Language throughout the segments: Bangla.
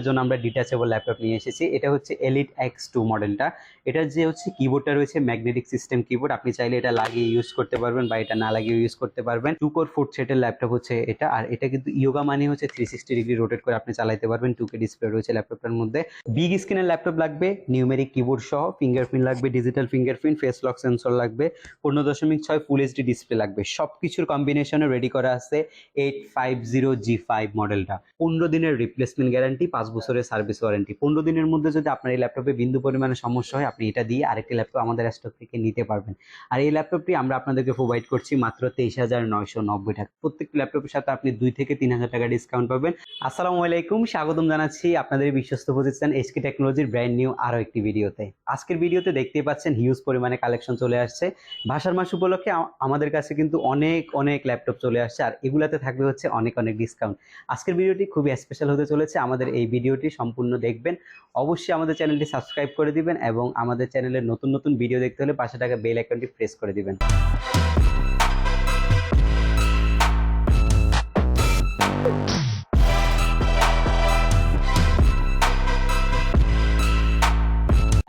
জন্য আমরা ডিটাচেবল ল্যাপটপ নিয়ে এসেছি। এটা হচ্ছে এলিট X2 মডেলটা। এটার যে হচ্ছে কিবোর্ডটা রয়েছে ম্যাগনেটিক সিস্টেম কিবোর্ড, আপনি চাইলে এটা লাগিয়ে ইউজ করতে পারবেন বা এটা না লাগিয়ে ইউজ করতে পারবেন। 2 কোর 4 থ্রেডের ল্যাপটপ হচ্ছে এটা। আর এটা কিন্তু ইয়োগা মানে হচ্ছে 360 ডিগ্রি রোটেট করে আপনি চালাতে পারবেন। 2K ডিসপ্লে রয়েছে ল্যাপটপটার মধ্যে। বিগ স্ক্রিনের ল্যাপটপ লাগবে, নিউমেরিক কিবোর্ড সহ, ফিঙ্গারপ্রিন্ট লাগবে, digital fingerprint, face lock sensor লাগবে, 15.6 ফুল এইচডি ডিসপ্লে লাগবে। সবকিছুর কম্বিনেশনে রেডি করা আছে 850G5 মডেলটা। 15 দিনের রিপ্লেসমেন্ট গ্যারান্টি, 5 বছরের সার্ভিস ওয়ারেন্টি। 15 দিনের মধ্যে যদি আপনার এই ল্যাপটপে বিন্দু পরিমাণে সমস্যা হয়, আপনি এটা দিয়ে আরেকটি ল্যাপটপ আমাদের স্টক থেকে নিতে পারবেন। আর এই ল্যাপটপটি আমরা আপনাদেরকে প্রোভাইড করছি মাত্র 23,990 টাকা। প্রত্যেকটি ল্যাপটপের সাথে আপনি 2 থেকে 3,000 টাকা ডিসকাউন্ট পাবেন। আসসালামু আলাইকুম, স্বাগতম জানাচ্ছি আপনাদের বিশ্বস্ত প্রতিষ্ঠান এসকে টেকনোলজির ব্র্যান্ড নিউ আরো একটি ভিডিওতে। আজকের ভিডিওতে দেখতেই পাচ্ছেন হিউজ পরিমাণে কালেকশন চলে আসছে। ভাষার মাস উপলক্ষে আমাদের কাছে কিন্তু অনেক ল্যাপটপ চলে আসছে, আর এগুলাতে থাকবে হচ্ছে অনেক ডিসকাউন্ট। আজকের ভিডিওটি খুবই স্পেশাল হতে চলেছে। আমাদের এই ভিডিওটি সম্পূর্ণ দেখবেন, অবশ্যই আমাদের চ্যানেলটি সাবস্ক্রাইব করে দিবেন এবং আমাদের চ্যানেলের নতুন ভিডিও দেখতে হলে পাশে থাকা বেল আইকনটি প্রেস করে দিবেন।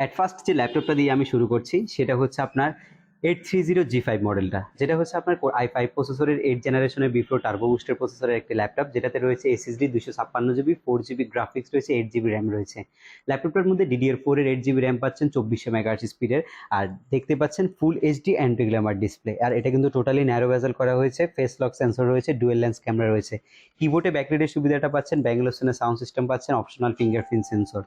এট ফার্স্ট যে ল্যাপটপটা দিয়ে আমি শুরু করছি সেটা হচ্ছে আপনার 830G5 মডেলটা, যেটা হচ্ছে আপনার i5 প্রসেসরের 8 জেনারেশনের বিফোর টার্বো বুস্টের প্রসেসরের একটি ল্যাপটপ, যেটাতে রয়েছে SSD 256GB, 4GB গ্রাফিক্স রয়েছে, 8GB র্যাম রয়েছে। ল্যাপটপটার মধ্যে DDR4 এর 8GB র্যাম পাচ্ছেন, 2400 মেগাহার্টজ স্পিডের, আর দেখতে পাচ্ছেন full HD anti glamour display. আর এটা কিন্তু টোটালি ন্যারো বেজেল করা হয়েছে, ফেস লক সেন্সর রয়েছে, ডুয়েল লেন্স ক্যামেরা রয়েছে। কিবোর্ডে ব্যাকলাইটের সুবিধাটা পাচ্ছেন, ব্যাঙ্গলোসনের সাউন্ড সিস্টেম পাচ্ছেন, অপশনাল ফিঙ্গারপ্রিন্ট সেন্সর।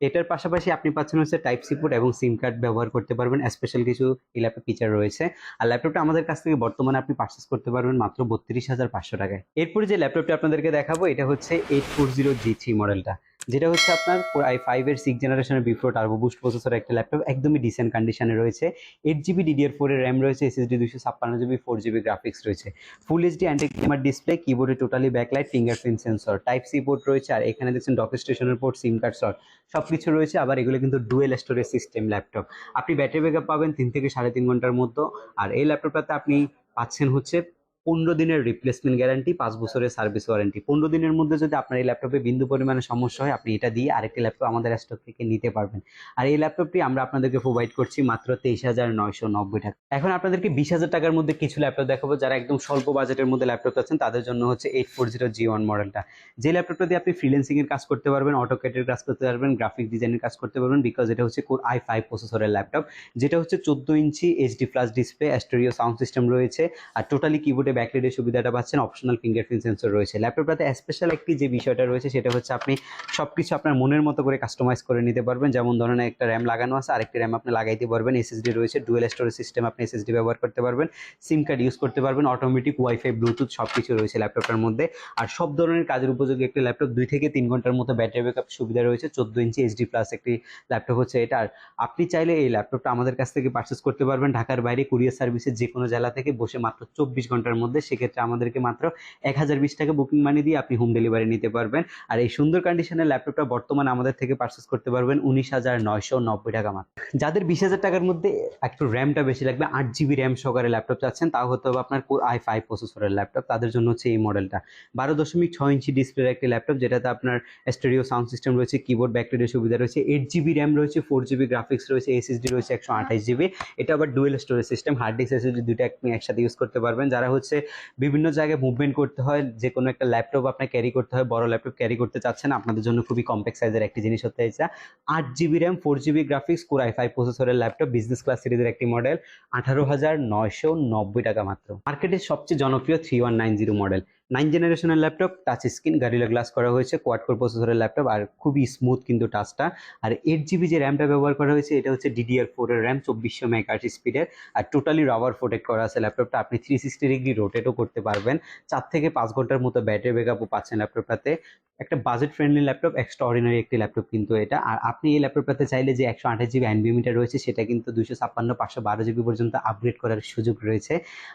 এটার পাশাপাশি আপনি পাচ্ছেন হচ্ছে টাইপ সি পোর্ট এবং সিম কার্ড ব্যবহার করতে পারবেন। স্পেশাল কিছু এই ল্যাপটপ ফিচার রয়েছে। আর ল্যাপটপটা আমাদের কাছ থেকে বর্তমানে আপনি পারচেস করতে পারবেন মাত্র 32,500 টাকায়। এরপরে যে ল্যাপটপটা আপনাদেরকে দেখাবো এটা হচ্ছে 840G3 মডেলটা, যেটা হচ্ছে আপনার i5 এর 6 জেনারেশনের বিফোর টার্বো বুস্ট প্রসেসর একটা ল্যাপটপ, একদমই ডিসেন্ট কন্ডিশনে রয়েছে। 8GB DDR4 এর র্যাম রয়েছে, SSD 256GB, 4GB গ্রাফিক্স রয়েছে, full HD anti glamour display, কিবোর্ডে totally backlight, fingerprint sensor, type C port রয়েছে, আর এখানে দেখছেন ডক স্টেশনের পোর্ট, সিম কার্ড স্লট সবকিছু রয়েছে। আবার এগুলো কিন্তু ডুয়েল স্টোরেজ সিস্টেম ল্যাপটপ। আপনি ব্যাটারি ব্যাকআপ পাবেন 3 থেকে 3.5 ঘন্টার মধ্যে। আর এই ল্যাপটপটাতে আপনি পাচ্ছেন হচ্ছে 15 দিনের রিপ্লেসমেন্ট গ্যারান্টি, 5 বছরের সার্ভিস ওয়ারেন্টি। 15 দিনের মধ্যে যদি আপনার এই ল্যাপটপে বিন্দু পরিমাণে সমস্যা হয়, আপনি এটা দিয়ে আরেকটি ল্যাপটপ আমাদের স্টক থেকে নিতে পারবেন। আর এই ল্যাপটপটি আমরা আপনাদেরকে প্রোভাইড করছি মাত্র 23,990 টাকা। এখন আপনাদেরকে 20,000 টাকার মধ্যে কিছু ল্যাপটপ দেখাবো, যারা একদম স্বল্প বাজেটের মধ্যে ল্যাপটপ আছেন তাদের জন্য হচ্ছে 840G1 মডেলটা, যে ল্যাপটপটা দিয়ে আপনি ফ্রিল্যান্সিং এর কাজ করতে পারবেন, অটোক্যাডের কাজ করতে পারবেন, গ্রাফিক ডিজাইনের কাজ করতে পারবেন, বিকজ এটা হচ্ছে কোর i5 প্রসেসরের ল্যাপটপ, যেটা হচ্ছে 14 ইঞ্চি HD plus display, stereo sound system রয়েছে, আর টোটালি কিবোর্ডে ব্যাকলাইটের সুবিধাটা পাচ্ছেন, অপশনাল ফিঙ্গারপ্রিন্ট সেন্সর রয়েছে। ল্যাপটপটাতে স্পেশাল একটি যে বিষয়টা রয়েছে সেটা হচ্ছে আপনি সবকিছু আপনার মনের মতো করে কাস্টমাইজ করে নিতে পারবেন। যেমন ধরনের একটা র্যাম লাগানো আছে, আরেকটি র্যাম আপনি লাগাইতে পারবেন, এসএসডি রয়েছে, ডুয়েল স্টোরেজ সিস্টেম, আপনি এসএসডি ব্যবহার করতে পারবেন, সিম কার্ড ইউজ করতে পারবেন, অটোমেটিক ওয়াইফাই, ব্লুটুথ সবকিছু রয়েছে ল্যাপটপটার মধ্যে। আর সব ধরনের কাজের উপযোগী একটি ল্যাপটপ, 2 থেকে 3 ঘন্টার মতো ব্যাটারি ব্যাকআপ সুবিধা রয়েছে। 14 ইঞ্চি এইচডি প্লাস একটি ল্যাপটপ হচ্ছে এটা। আর আপনি চাইলে এই ল্যাপটপটা আমাদের কাছ থেকে পারচেস করতে পারবেন ঢাকার বাইরে কুরিয়ার সার্ভিসে যে কোনো জেলা থেকে বসে মাত্র 24 ঘন্টার মধ্যে। সেক্ষেত্রে আমাদেরকে মাত্র 1020 টাকা বুকিং মানি দিয়ে আপনি হোম ডেলিভারি নিতে পারবেন। আর এই সুন্দর কন্ডিশনের ল্যাপটপটা বর্তমানে আমাদের থেকে পারচেস করতে পারবেন 19,990 টাকা মাত্র। যাদের 20,000 টাকার মধ্যে একটু র্যামটা বেশি লাগবে, 8GB র্যাম সহকারে ল্যাপটপ চাচ্ছেন, তাও হতে হবে আপনার কোর i5 প্রসেসরের ল্যাপটপ, তাদের জন্য হচ্ছে এই মডেলটা। 12.6 ইঞ্চি ডিসপ্লের একটি ল্যাপটপ, যেটাতে আপনার স্টেরিও সাউন্ড সিস্টেম রয়েছে, কিবোর্ড ব্যাকলাইটের সুবিধা রয়েছে, 8GB র্যাম রয়েছে, 4GB গ্রাফিক্স রয়েছে, SSD রয়েছে 128GB। এটা আবার dual storage system, hard disk SSD দুইটা আপনি একসাথে ইউজ করতে পারবেন। যারা হচ্ছে বিভিন্ন জায়গায় মুভমেন্ট করতে হয়, যে কোনো একটা ল্যাপটপ আপনার ক্যারি করতে হয়, বড় ল্যাপটপ ক্যারি করতে চাচ্ছেন, আপনাদের জন্য খুবই কম্প্যাক্ট সাইজের একটি জিনিস হতে এটা। 8GB RAM, 4GB graphics, core i5 প্রসেসরের ল্যাপটপ, বিজনেস ক্লাস সিরিজের একটি মডেল, 18,990 টাকা মাত্র। মার্কেটের সবচেয়ে জনপ্রিয় 3190 মডেল, 9 জেনারেশনের ল্যাপটপ, টাচ স্ক্রিন, গারিলা গ্লাস করা হয়েছে, কোয়াড কোর প্রসেসরের ল্যাপটপ, আর খুবই স্মুথ কিন্তু টাচটা। আর 8GB যে র্যামটা ব্যবহার করা হয়েছে এটা হচ্ছে DDR4 এর র্যাম, 2400 মেগাহার্টজ স্পিডের, আর টোটালি রাবার প্রোটেক্ট করা আছে ল্যাপটপটা। আপনি 360 ডিগ্রি রোটেটও করতে পারবেন। 4 থেকে 5 ঘন্টার মতো ব্যাটারি ব্যাকআপও পাচ্ছেন ল্যাপটপটাতে। একটা budget friendly laptop, extra ordinary একটি ল্যাপটপ কিন্তু এটা। আর আপনি এই ল্যাপটপটাতে চাইলে যে 128GB এনভিএমিটা রয়েছে সেটা কিন্তু 256, 512GB পর্যন্ত আপগ্রেড করার সুযোগ রয়েছে।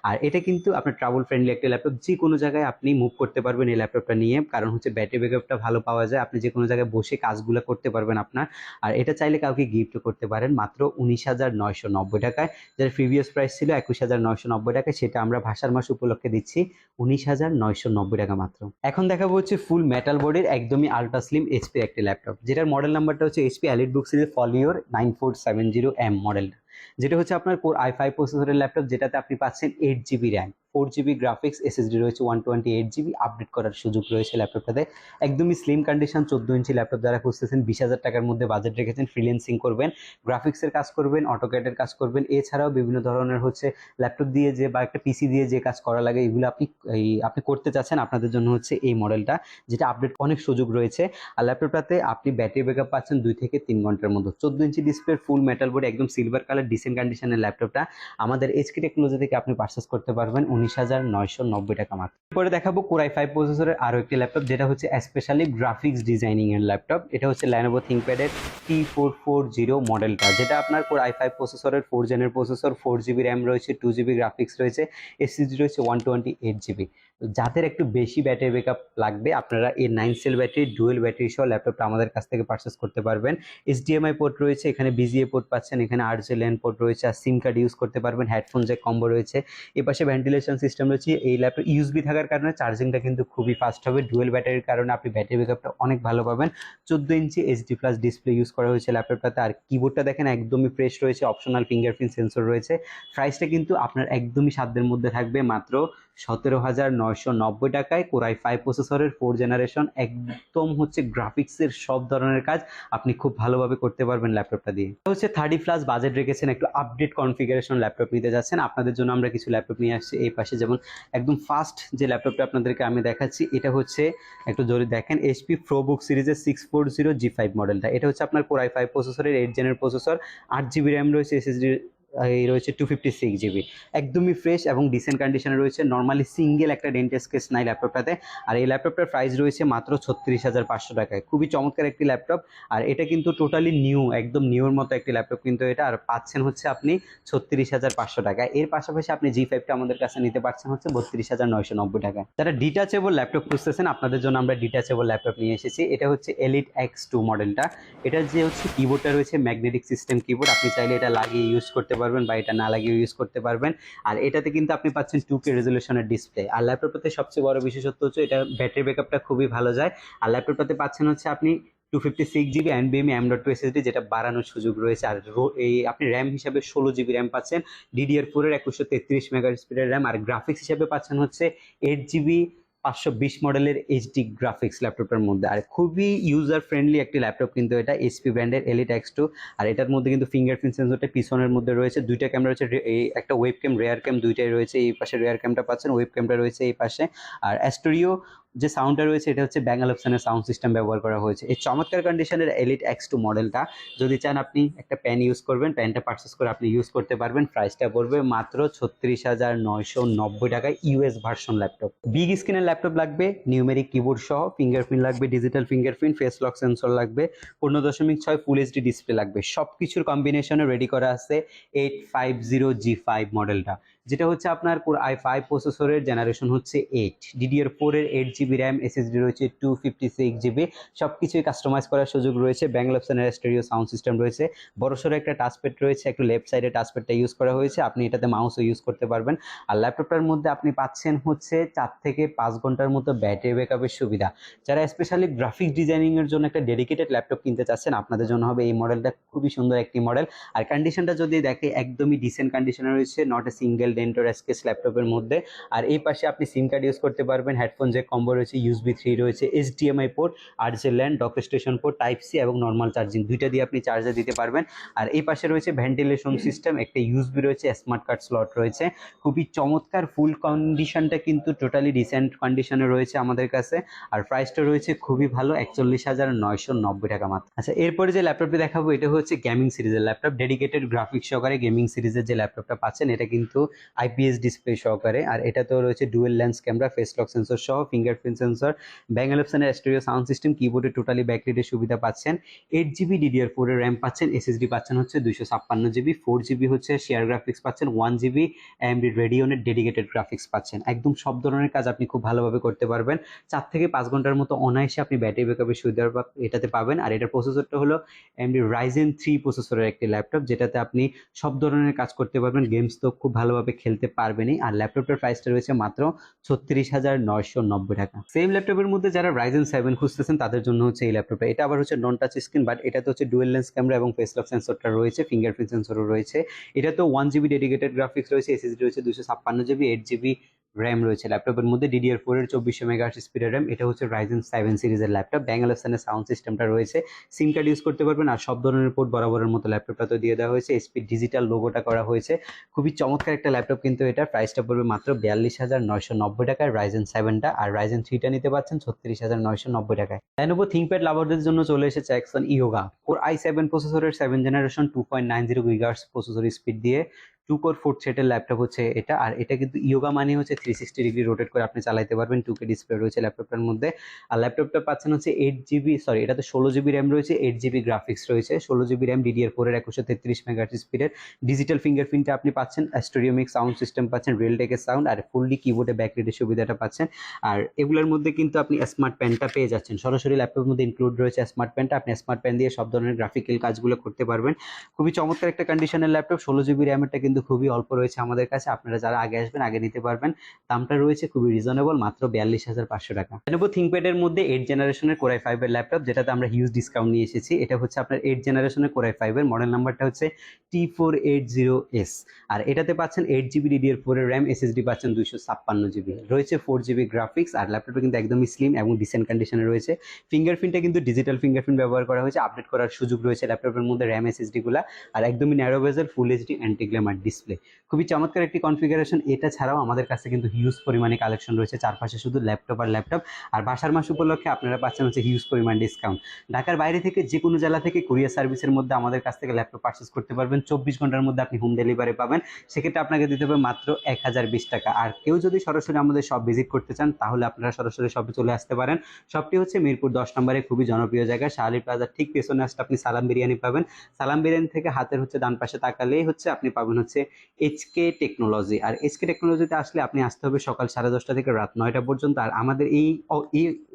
আর এটা কিন্তু আপনার ট্রাভেল ফ্রেন্ডলি একটা ল্যাপটপ, যে কোনো জায়গায় আপনি আপনি মুভ করতে পারবেন এই ল্যাপটপটা নিয়ে, কারণ হচ্ছে ব্যাটারি ব্যাকআপটা ভালো পাওয়া যায়, আপনি যে কোনো জায়গায় বসে কাজগুলো করতে পারবেন আপনার। আর এটা চাইলে কাউকে গিফটও করতে পারেন মাত্র 19,990 টাকায়, যার প্রিভিয়াস প্রাইস ছিল 21,990 টাকায়, সেটা আমরা ভাষার মাস উপলক্ষে দিচ্ছি 19,990 টাকা মাত্র। এখন দেখাবো হচ্ছে ফুল মেটাল বডির একদমই আলট্রা স্লিম এইচপি একটি ল্যাপটপ, যেটার মডেল নাম্বারটা হচ্ছে এইচপি এলিট বুক সিরিজ ফলিওর 9470M মডেলটা, যেটা হচ্ছে আপনার কোর i5 প্রসেসরের ল্যাপটপ, যেটাতে আপনি পাচ্ছেন 8GB RAM, 4GB graphics, SSD রয়েছে 128GB, আপডেট করার সুযোগ রয়েছে ল্যাপটপটাতে। একদমই স্লিম কন্ডিশন, 14 ইঞ্চি ল্যাপটপ যারা খুঁজতেছেন, 20,000 টাকার মধ্যে বাজেট রেখেছেন, ফ্রিল্যান্সিং করবেন, গ্রাফিক্সের কাজ করবেন, অটোক্যাডের কাজ করবেন, এছাড়াও বিভিন্ন ধরনের হচ্ছে ল্যাপটপ দিয়ে যে বা একটা পিসি দিয়ে যে কাজ করা লাগে এগুলো আপনি করতে চাচ্ছেন, আপনাদের জন্য হচ্ছে এই মডেলটা, যেটা আপডেট অনেক সুযোগ রয়েছে। আর ল্যাপটপটাতে আপনি ব্যাটারি ব্যাকআপ পাচ্ছেন 2 থেকে 3 ঘন্টার মধ্যে। 14 ইঞ্চি ডিসপ্লে, ফুল মেটাল বডি, একদম সিলভার কালার, ডিসেন্ট কন্ডিশনের ল্যাপটপটা আমাদের এইচকে টেকনোলজি থেকে আপনি পারচেস করতে পারবেন 19,990 টাকা মাত্র। এরপরে দেখাবো কোর i5 প্রসেসরের আরো একটি ল্যাপটপ, যেটা হচ্ছে স্পেশালি গ্রাফিক্স ডিজাইনিং এর ল্যাপটপ। এটা হচ্ছে Lenovo ThinkPad এর T440 মডেলটা, যেটা আপনার কোর i5 প্রসেসরের 4 জেনের প্রসেসর, 4GB র্যাম রয়েছে, 2GB গ্রাফিক্স রয়েছে, SSD রয়েছে 128GB। যাদের একটু বেশি ব্যাটারি ব্যাকআপ লাগবে, আপনারা এই 9 সেল ব্যাটারি, ডুয়েল ব্যাটারি সহ ল্যাপটপটা আমাদের কাছ থেকে পারচেস করতে পারবেন। HDMI পোর্ট রয়েছে, এখানে BGA পোর্ট পাচ্ছেন, এখানে RJ ল্যান পোর্ট রয়েছে, আর সিম কার্ড ইউজ করতে পারবেন, হেডফোন জ্যাক কম্বো রয়েছে, এপাশে ভেন্টিলেশন সিস্টেম রয়েছে। এই ল্যাপটপ ইউএসবি থাকার কারণে চার্জিংটা কিন্তু খুবই ফাস্ট হবে, ডুয়েল ব্যাটারির কারণে আপনি ব্যাটারি ব্যাকআপটা অনেক ভালো পাবেন। 14 ইঞ্চি HD+ ডিসপ্লে ইউজ করা হয়েছে ল্যাপটপটাতে। আর কিবোর্ডটা দেখেন একদমই ফ্রেশ রয়েছে, অপশনাল ফিঙ্গারপ্রিন্ট সেন্সর রয়েছে। প্রাইসটা কিন্তু আপনার একদমই সাধ্যের মধ্যে থাকবে, মাত্র 17,990 টাকায় কোর i5 প্রসেসরের 4 জেনারেশন, একদম হচ্ছে গ্রাফিক্সের সব ধরনের কাজ আপনি খুব ভালোভাবে করতে পারবেন ল্যাপটপটা দিয়ে। হচ্ছে 30+ বাজেট রেখেছেন, একটু আপডেট কনফিগারেশন ল্যাপটপ নিতে যাচ্ছেন, আপনাদের জন্য আমরা কিছু ল্যাপটপ নিয়ে আসছি এই পাশে। যেমন একদম ফার্স্ট যে ল্যাপটপটা আপনাদেরকে আমি দেখাচ্ছি, এটা হচ্ছে একটু যদি দেখেন HP ProBook সিরিজের 640G5 মডেলটা। এটা হচ্ছে আপনার কোর i5 প্রসেসরের 8 জেনের প্রসেসর, 8GB র্যাম রয়েছে, SSD এই রয়েছে 256GB, একদমই ফ্রেশ এবং ডিসেন্ট কন্ডিশনে রয়েছে। নর্মালি সিঙ্গেল একটা ডেন্ট স্কেচ নাই ল্যাপটপটাতে। আর এই ল্যাপটপটার প্রাইস রয়েছে মাত্র 36,500 টাকায়, খুবই চমৎকার একটি ল্যাপটপ। আর এটা কিন্তু টোটালি নিউ, একদম নিউর মতো একটি ল্যাপটপ কিন্তু এটা। আর পাচ্ছেন হচ্ছে আপনি 36,500 টাকায়। এর পাশাপাশি আপনি G5টা আমাদের কাছে নিতে পারছেন হচ্ছে 32,990 টাকায়। যারা ডিটাচেবল ল্যাপটপ খুঁজতেছেন, আপনাদের জন্য আমরা ডিটাচেবল ল্যাপটপ নিয়ে এসেছি। এটা হচ্ছে Elite X2 মডেলটা। এটা যে হচ্ছে কিবোর্ডটা রয়েছে ম্যাগনেটিক সিস্টেম কিবোর্ড, আপনি চাইলে এটা লাগিয়ে ইউজ করতে পারবেন বা এটা না লাগিয়ে ইউজ করতে পারবেন। আর এটাতে কিন্তু আপনি পাচ্ছেন 2K রেজলিউশনের ডিসপ্লে। আর ল্যাপটপটাতে সবচেয়ে বড় বিশেষত্ব হচ্ছে এটা ব্যাটারি ব্যাকআপটা খুবই ভালো যায়। আর ল্যাপটপটাতে পাচ্ছেন হচ্ছে আপনি 256GB NVMe M.2 SSD, যেটা বাড়ানোর সুযোগ রয়েছে। আর এই আপনি র্যাম হিসাবে 16GB র্যাম পাচ্ছেন, DDR4 এর 2133 মেগা স্পিডের র্যাম। আর গ্রাফিক্স হিসাবে পাচ্ছেন হচ্ছে 8GB 520 মডেলের HD গ্রাফিক্স ল্যাপটপের মধ্যে। আর খুবই ইউজার ফ্রেন্ডলি একটি ল্যাপটপ কিন্তু এটা, HP ব্র্যান্ডের Elite X2। আর এটার মধ্যে কিন্তু ফিঙ্গারপ্রিন্ট সেন্সরটা পিছনের মধ্যে রয়েছে, দুইটা ক্যামেরা রয়েছে, এই একটা ওয়েব ক্যাম, রেয়ার ক্যাম দুইটাই রয়েছে। এই পাশে রেয়ার ক্যামটা পাচ্ছেন, ওয়েব ক্যামটা রয়েছে এই পাশে। আর অ্যাস্টোরিও যে সাউন্ডটা রয়েছে, এটা হচ্ছে ব্যাঙ্গল অপশনের সাউন্ড সিস্টেম ব্যবহার করা হয়েছে। এই চমৎকার কন্ডিশনের Elite X2 মডেলটা যদি চান আপনি একটা প্যান ইউজ করবেন, প্যানটা পারচেস করে আপনি ইউজ করতে পারবেন। প্রাইসটা পড়বে মাত্র 36,990 টাকায়, US ভার্সন ল্যাপটপ। বিগ স্ক্রিনের ল্যাপটপ লাগবে, নিউমেরিক কিবোর্ড সহ, ফিঙ্গারপ্রিন্ট লাগবে, digital fingerprint, face lock sensor লাগবে, 15.6 ফুল HD ডিসপ্লে লাগবে। সব কিছুর কম্বিনেশনে রেডি করা আছে 850G5 মডেলটা, যেটা হচ্ছে আপনার কোর i5 প্রসেসরের জেনারেশন হচ্ছে 8, DDR4 এর 8GB র্যাম, SSD রয়েছে 256GB, সবকিছুই কাস্টমাইজ করার সুযোগ রয়েছে। ব্যাঙ্গল অপশনের স্টেরিও সাউন্ড সিস্টেম রয়েছে, বড়সড় একটা টাচপ্যাড রয়েছে, একটু লেফট সাইডে টাচপ্যাডটা ইউজ করা হয়েছে, আপনি এটাতে মাউসও ইউজ করতে পারবেন। আর ল্যাপটপটার মধ্যে আপনি পাচ্ছেন হচ্ছে 4 থেকে 5 ঘন্টার মতো ব্যাটারি ব্যাকআপের সুবিধা। যারা স্পেশালি গ্রাফিক্স ডিজাইনিং এর জন্য একটা ডেডিকেটেড ল্যাপটপ কিনতে চাচ্ছেন, আপনাদের জন্য হবে এই মডেলটা, খুবই সুন্দর একটি মডেল। আর কন্ডিশনটা যদি দেখে, একদমই ডিসেন্ট কন্ডিশনে রয়েছে, not a single dent or scratch ল্যাপটপের মধ্যে। আর এই পাশে আপনি সিম কার্ড ইউজ করতে পারবেন, হেডফোন জ্যাক কম্বো রয়েছে, USB 3 রয়েছে, HDMI port, RJ LAN, dock station port, type C এবং নর্মাল চার্জিং দুইটা দিয়ে আপনি চার্জে দিতে পারবেন। আর এই পাশে রয়েছে ভেন্টিলেশন সিস্টেম, একটা USB রয়েছে, স্মার্ট কার্ড স্লট রয়েছে, খুবই চমৎকার। ফুল কন্ডিশনটা কিন্তু টোটালি ডিসেন্ট কন্ডিশনে রয়েছে আমাদের কাছে। আর প্রাইসটা রয়েছে খুবই ভালো, 41,990 টাকা মাত্র। আচ্ছা, এরপরে যে ল্যাপটপটি দেখাবো, এটা হচ্ছে গেমিং সিরিজের ল্যাপটপ, ডেডিকেটেড গ্রাফিক্স সহকারে গেমিং সিরিজের যে ল্যাপটপটা পাচ্ছেন, এটা কিন্তু আইপিএস ডিসপ্লে সহকারে। আর এটাতেও রয়েছে dual lens camera, face lock sensor সহ, ফিঙ্গারপ্রিন্ট সেন্সর, ব্যাঙ্গল অপশনের স্টেরিও সাউন্ড সিস্টেম, কিবোর্ডে টোটালি ব্যাকলাইটের সুবিধা পাচ্ছেন, 8GB DDR4 এর র্যাম পাচ্ছেন, এসএসডি পাচ্ছেন হচ্ছে 256GB, 4GB হচ্ছে শেয়ার গ্রাফিক্স পাচ্ছেন, 1GB AMD রেডিয়নের ডেডিকেটেড গ্রাফিক্স পাচ্ছেন। একদম সব ধরনের কাজ আপনি খুব ভালোভাবে করতে পারবেন। 4 থেকে 5 ঘন্টার মতো অনায়াসে আপনি ব্যাটারি ব্যাকআপের সুবিধা এটাতে পাবেন। আর এটার প্রসেসরটা হলো AMD Ryzen 3 প্রসেসরের একটি ল্যাপটপ, যেটাতে আপনি সব ধরনের কাজ করতে পারবেন, গেমস তো খুব ভালোভাবে খেলতে পারবেনই। আর ল্যাপটপটার প্রাইসটা রয়েছে মাত্র 36,990 টাকা। সেম ল্যাপটপের মধ্যে যারা Ryzen 7 খুঁজতেছেন তাদের জন্য হচ্ছে এই ল্যাপটপটা। এটা আবার হচ্ছে নন টাচ স্ক্রিন, বাট এটাতে হচ্ছে ডুয়েল লেন্স ক্যামেরা এবং ফেস লক সেন্সরটা রয়েছে, ফিঙ্গারপ্রিন্ট সেন্সরও রয়েছে। এটা তো 1GB ডেডিকেটেড গ্রাফিক্স রয়েছে, এসএসডি রয়েছে 256GB, 8GB র্যাম রয়েছে ল্যাপটপের মধ্যে, DDR4 এর 2400 মেগাহার্টজ স্পিডের র্যাম। এটা হচ্ছে Ryzen 7 সিরিজের ল্যাপটপ, ব্যাঙ্গল অপশনের সাউন্ড সিস্টেমটা রয়েছে, সিম কার্ড ইউজ করতে পারবেন। আর সব ধরনের পোর্ট বরাবরের মতো ল্যাপটপটা তো দিয়ে দেওয়া হয়েছে, এসপি ডিজিটাল লোগোটা করা হয়েছে। খুবই চমৎকার একটা ল্যাপটপ কিন্তু এটা। প্রাইসটা পড়বে মাত্র 42,990 টাকায় Ryzen 7টা, আর Ryzen 3টা নিতে পারছেন 36,990 টাকায়। Lenovo ThinkPad লাভারদের জন্য চলে এসেছে Axon Yoga Core i7 প্রসেসরের 7 জেনারেশন 2.90 GHz প্রসেসর স্পিড দিয়ে 2 কোর 4 থ্রেডের ল্যাপটপ হচ্ছে এটা। আর এটা কিন্তু ইয়োগা মানে হচ্ছে 360 ডিগ্রি রোটেট করে আপনি চালাতে পারবেন, 2K ডিসপ্লে রয়েছে ল্যাপটপটার মধ্যে। আর ল্যাপটপটা পাচ্ছেন হচ্ছে 8GB, সরি এটাতে 16GB র্যাম রয়েছে, 8GB গ্রাফিক্স রয়েছে, 16GB র্যাম, DDR4 এর 2133 মেগাহার্টজ স্পিডের ডিজিটাল ফিঙ্গারপ্রিন্টে আপনি পাচ্ছেন, স্টেরিওমিক সাউন্ড সিস্টেম পাচ্ছেন, রিয়েলটেকের সাউন্ড, আর ফুললি কিবোর্ডে ব্যাকলাইটের সুবিধাটা পাচ্ছেন। আর এগুলোর মধ্যে কিন্তু আপনি স্মার্ট পেনটা পেয়ে যাচ্ছেন সরাসরি, ল্যাপটপের মধ্যে ইনক্লুড রয়েছে স্মার্ট পেনটা। আপনি স্মার্ট পেন দিয়ে সব ধরনের গ্রাফিক্যাল কাজগুলো করতে পারবেন। খুবই চমৎকার একটা কন্ডিশনের ল্যাপটপ। 16GB র্যামেরটা কিন্তু খুবই অল্প রয়েছে আমাদের কাছে, আপনারা যারা আগে আসবেন আগে নিতে পারবেন। দামটা রয়েছে খুবই রিজনেবল, মাত্র 42,500 টাকা। Lenovo ThinkPad এর মধ্যে 8 জেনারেশনের Core i5 এর ল্যাপটপ, যেটাতে আমরা হিউজ ডিসকাউন্ট নিয়ে এসেছি। এটা হচ্ছে আপনার 8 জেনারেশনের Core i5 এর, মডেল নাম্বারটা হচ্ছে T480S। আর এটাতে পাচ্ছেন 8GB DDR4 এর র্যাম, এসএসডি পাচ্ছেন 256GB, রয়েছে 4GB গ্রাফিক্স। আর ল্যাপটপটা কিন্তু একদমই স্লিম এবং ডিসেন্ট কন্ডিশনে রয়েছে। ফিঙ্গারপ্রিন্টটা কিন্তু ডিজিটাল ফিঙ্গারপ্রিন্ট ব্যবহার করা হয়েছে, আপডেট করার সুযোগ রয়েছে ল্যাপটপের মধ্যে, র্যাম এসএসডি গুলা। আর একদমই ন্যারো বেজেল, ফুল এইচডি অ্যান্টি গ্ল্যামার ডিসপ্লে। খুবই চমৎকার একটি কনফিগারেশন। এটা ছাড়াও আমাদের কাছে কিন্তু হিউজ পরিমাণে কালেকশন রয়েছে, চারপাশে শুধু ল্যাপটপ আর ল্যাপটপ। আর বাসার মাস উপলক্ষে আপনারা পাচ্ছেন হচ্ছে হিউজ পরিমাণ ডিসকাউন্ট। ঢাকার বাইরে থেকে যে কোনো জেলা থেকে কুরিয়ার সার্ভিসের মধ্যে আমাদের কাছ থেকে ল্যাপটপ পারচেস করতে পারবেন, 24 ঘন্টার মধ্যে আপনি হোম ডেলিভারি পাবেন। সেক্ষেত্রে আপনাকে দিতে হবে মাত্র 1020 টাকা। আর কেউ যদি সরাসরি আমাদের শপ ভিজিট করতে চান তাহলে আপনারা সরাসরি শপে চলে আসতে পারেন। শপটি হচ্ছে মিরপুর 10 নম্বরে, খুবই জনপ্রিয় জায়গা, শাহালি প্লাজার ঠিক পেছনে আসলে আপনি সালাম বিরিয়ানি পাবেন। সালাম বিরিয়ানি থেকে হাতের হচ্ছে ডান পাশে তাকালেই হচ্ছে আপনি পাবেন হচ্ছে এইচকে টেকনোলজি। আর এইচকে টেকনোলজিতে আসলে আপনি আসতে হবে সকাল 10:30 থেকে রাত 9টা পর্যন্ত। আর আমাদের এই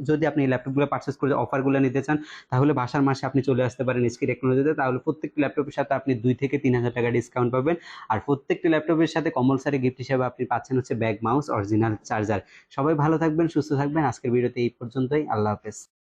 যদি আপনি এই ল্যাপটপগুলো পারচেস করে অফারগুলো নিতে চান তাহলে ভাষার মাসে আপনি চলে আসতে পারেন এইচকে টেকনোলজিতে। তাহলে প্রত্যেকটি ল্যাপটপের সাথে আপনি 2 থেকে 3,000 টাকা ডিসকাউন্ট পাবেন। আর প্রত্যেকটি ল্যাপটপের সাথে কম্পালসারি গিফট হিসেবে আপনি পাচ্ছেন হচ্ছে ব্যাগ, মাউস, অরিজিনাল চার্জার। সবাই ভালো থাকবেন, সুস্থ থাকবেন। আজকের ভিডিওতে এই পর্যন্তই। আল্লাহ হাফেজ।